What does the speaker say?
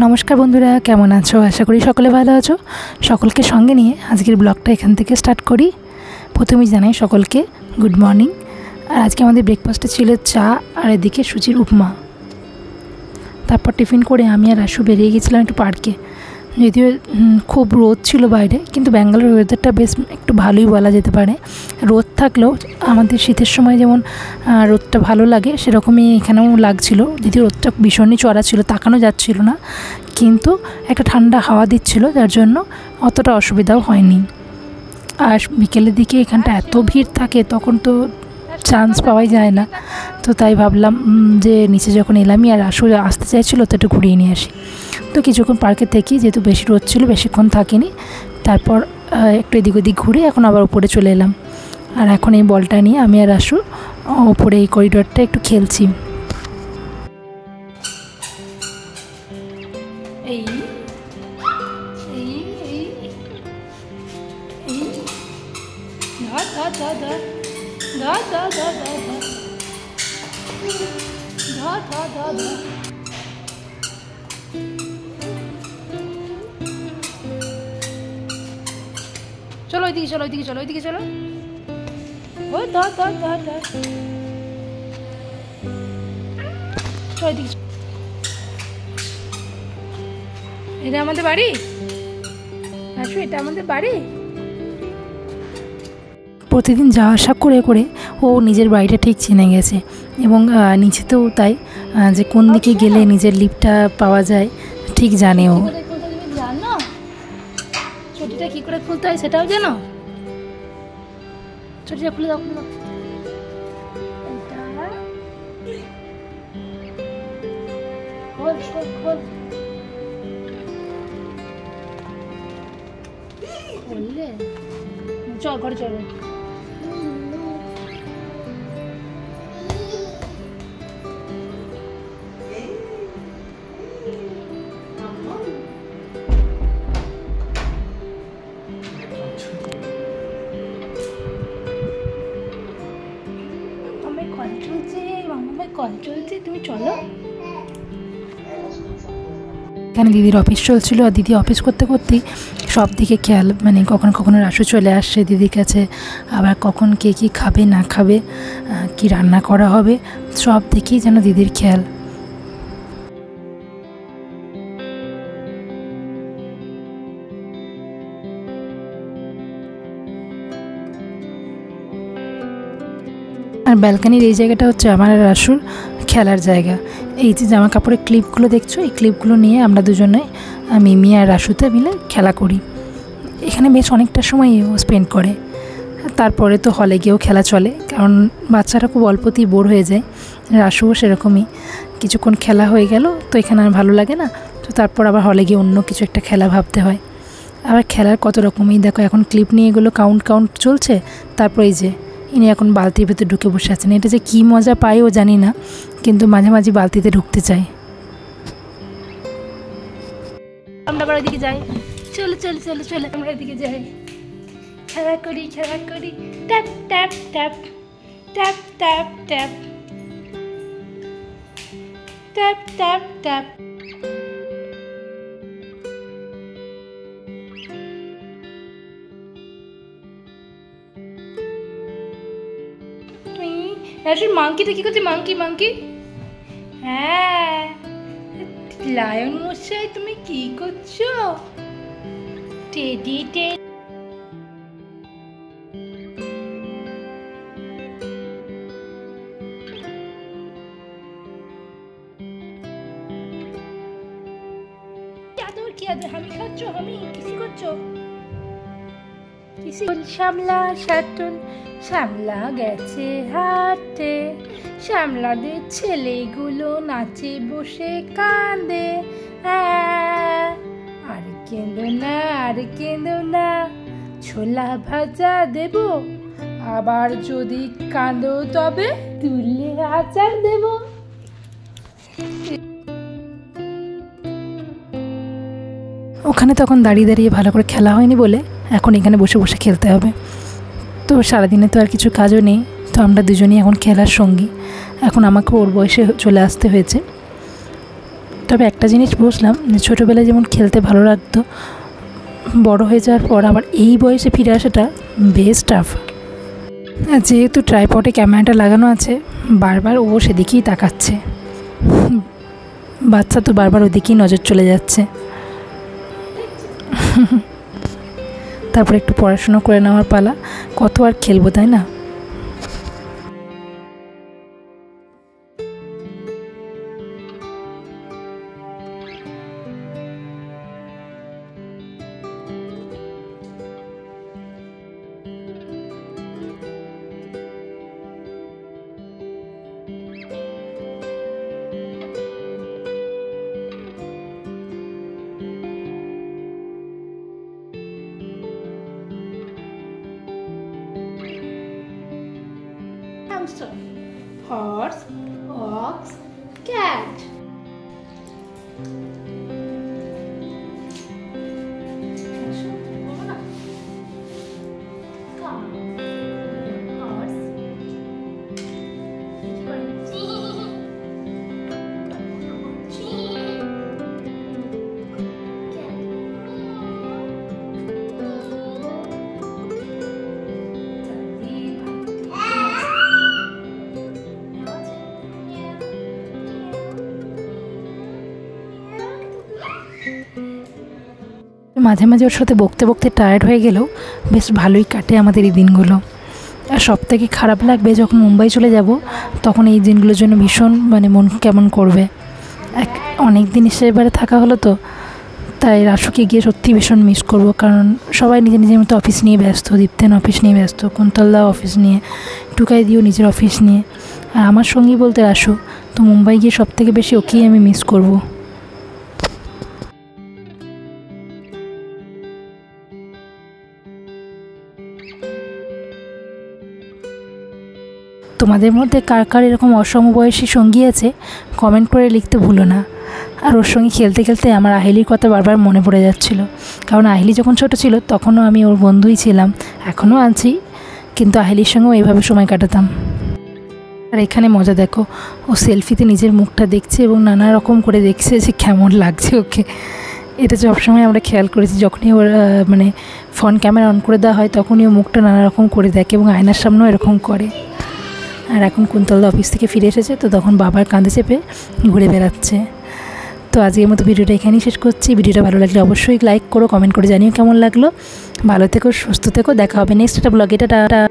নমস্কার বন্ধুরা, কেমন আছো? আশা করি সকলে ভালো আছো। সকলকে সঙ্গে নিয়ে আজকের ব্লগটা এখান থেকে স্টার্ট করি। প্রথমেই জানাই সকলকে গুড মর্নিং। আর আজকে আমাদের ব্রেকফাস্টে ছিল চা আর এদিকে সুজির উপমা। তারপর টিফিন করে আমি আর আশু বেরিয়ে গেছিলাম একটু পার্কে। যদিও খুব রোদ ছিল বাইরে, কিন্তু ব্যাঙ্গালোর ওয়েদারটা বেশ একটু ভালোই বলা যেতে পারে। রোদ থাকলেও আমাদের শীতের সময় যেমন রোদটা ভালো লাগে, সেরকমই এখানেও লাগছিল। যদিও রোদটা ভীষণই চড়া ছিল, তাকানো যাচ্ছিল না, কিন্তু একটা ঠান্ডা হাওয়া দিচ্ছিল, যার জন্য অতটা অসুবিধাও হয়নি। আর বিকেলের দিকে এখানটা এত ভিড় থাকে, তখন তো চান্স পাওয়াই যায় না। তো তাই ভাবলাম যে নিচে যখন এলামই আর আশু আসতে চাইছিলো, তো একটু ঘুরিয়ে নিয়ে আসি। তো কিছুক্ষণ পার্কে থেকে, যেহেতু বেশি রোদ ছিল, বেশিক্ষণ থাকিনি। তারপর একটু এদিক ওদিক ঘুরে এখন আবার উপরে চলে এলাম। আর এখন এই বলটা নিয়ে আমি আর আশু ওপরে এই করিডোরটা একটু খেলছি। এই চলো ওইদিকে, চলো ওইদিকে, চলো ওইদিকে, চলো। ও ধর ধর ধর ধর, চলো ওইদিকে। এটা আমাদের বাড়ি আসো, এটা আমাদের বাড়ি। প্রতিদিন যাওয়া আসা করে করে ও নিজের বাড়িটা ঠিক চিনে গেছে, এবং নিচেতেও তাই, যে কোন দিকে গেলে নিজের লিফটটা পাওয়া যায় ঠিক জানে ও। জানো ছুটিটা কী করে খুলতে হয় সেটাও জানো? ছুটিটা খুলে দাও, খুলে দাও। খোল খোল খোল, খুললে চল ঘরে চলো। কল চলছে, তুমি চলো। এখানে দিদির অফিস চলছিল, আর দিদি অফিস করতে করতেই সব দিকে খেয়াল, মানে কখনো কখনো রাসু চলে আসছে দিদির কাছে, আবার কখন কে কী খাবে না খাবে, কি রান্না করা হবে, সব দিকেই যেন দিদির খেয়াল। আর ব্যালকানির এই জায়গাটা হচ্ছে আমার আর রাসুর খেলার জায়গা। এই যে জামা কাপড়ের ক্লিপগুলো দেখছো, এই ক্লিপগুলো নিয়ে আমরা দুজনে, মিমি আর রাসুতে মিলে খেলা করি। এখানে বেশ অনেকটা সময় ও স্পেন্ড করে। তারপরে তো হলে গিয়েও খেলা চলে, কারণ বাচ্চারা খুব অল্পতেই বোর হয়ে যায়। রাসুও সেরকমই, কিছুক্ষণ খেলা হয়ে গেল তো এখানে আর ভালো লাগে না, তো তারপর আবার হলে গিয়ে অন্য কিছু একটা খেলা ভাবতে হয়। আবার খেলার কত রকমই দেখো, এখন ক্লিপ নিয়ে এগুলো কাউন্ট চলছে। তারপর এই যে ইনি এখন বালতির ভেতর ঢুকে বসে আছেন। এটা যে কী মজা পায় ও জানি না, কিন্তু মাঝে মাঝে বালতিতে ঢুকতে চায়। আমরা আবার ওইদিকে যাই, চলো চলো চলো চলো, আমরা ওইদিকে যাই, খেলা করি খেলা করি। Tap tap tap tap tap tap tap tap tap. আসলে মাংকিটা কি করছে? মাংকি মাংকি, হ্যাঁ লায়ন মশাই তুমি কি করছো? টেডি টেডি আদর, কি আদর? হামি খাচ্ছ? হামি কিসি করছো? শ্যামলা সাটন শ্যামলা গেছে হাটে, শ্যামলাদের ছেলেগুলো নাচে বসে কাঁদে। আর কেঁদো না, আর কেঁদো না, ছোলা ভাজা দেব, আবার যদি কাঁদো তবে তুলে আচার দেব। ওখানে তখন দাঁড়িয়ে দাঁড়িয়ে ভালো করে খেলা হয়নি বলে এখন এখানে বসে বসে খেলতে হবে। তো সারাদিনে তো আর কিছু কাজও নেই, তো আমরা দুজনেই এখন খেলার সঙ্গী। এখন আমাকে ওর বয়সে চলে আসতে হয়েছে। তবে একটা জিনিস বুঝলাম, ছোটোবেলায় যেমন খেলতে ভালো লাগতো, বড় হয়ে যাওয়ার পর আবার এই বয়সে ফিরে আসাটা বেশ টাফ। যেহেতু ট্রাইপডে ক্যামেরাটা লাগানো আছে, বারবার ও সেদিকেই তাকাচ্ছে, বাচ্চা তো বারবার ওদিকেই নজর চলে যাচ্ছে। তারপর একটু পড়াশুনো করে নেওয়ার পালা, কত আর খেলবো, তাই না? Hamster, horse, ox, cat. মাঝে মাঝে ওর সাথে বকতে বকতে টায়ার্ড হয়ে গেলেও বেশ ভালোই কাটে আমাদের এই দিনগুলো। আর সবথেকে খারাপ লাগবে যখন মুম্বাই চলে যাব, তখন এই দিনগুলোর জন্য ভীষণ মন কেমন করবে। অনেক দিন এবারে থাকা হলো তো, তাই রাসুকে গিয়ে সত্যি ভীষণ মিস করব। কারণ সবাই নিজের নিজের মতো অফিস নিয়ে ব্যস্ত, দীপ্তেন অফিস নিয়ে ব্যস্ত, কুন্তলদা অফিস নিয়ে, টুকাই দিও নিজের অফিস নিয়ে, আর আমার সঙ্গী বলতে রাসু। তো মুম্বাই গিয়ে সবথেকে বেশি ওকেই আমি মিস করব। তোমাদের মধ্যে কার কার এরকম অসমবয়সী সঙ্গী আছে কমেন্ট করে লিখতে ভুলো না। আর ওর সঙ্গে খেলতে খেলতে আমার আহিলির কথা বারবার মনে পড়ে যাচ্ছিল। কারণ আহিলি যখন ছোটো ছিল তখনও আমি ওর বন্ধুই ছিলাম, এখনও আছি, কিন্তু আহিলির সঙ্গেও এইভাবে সময় কাটাতাম। আর এখানে মজা দেখো, ও সেলফিতে নিজের মুখটা দেখছে এবং নানা রকম করে দেখছে যে কেমন লাগছে ওকে। এটা সবসময় আমরা খেয়াল করেছি, যখনই ওর ফ্রন্ট ক্যামেরা অন করে দেওয়া হয় তখনই ও মুখটা নানা রকম করে দেখে এবং আয়নার সামনেও এরকম করে। আর এখন কুন্তলদা অফিস থেকে ফিরে এসেছে, তো তখন বাবার কাঁধে চেপে ঘুরে বেড়াচ্ছে। তো আজকের মতো ভিডিওটা এখানেই শেষ করছি। ভিডিওটা ভালো লাগলে অবশ্যই লাইক করো, কমেন্ট করে জানিও কেমন লাগলো। ভালো থেকো, সুস্থ থেকো, দেখা হবে নেক্সট একটা ব্লগে। টাটা।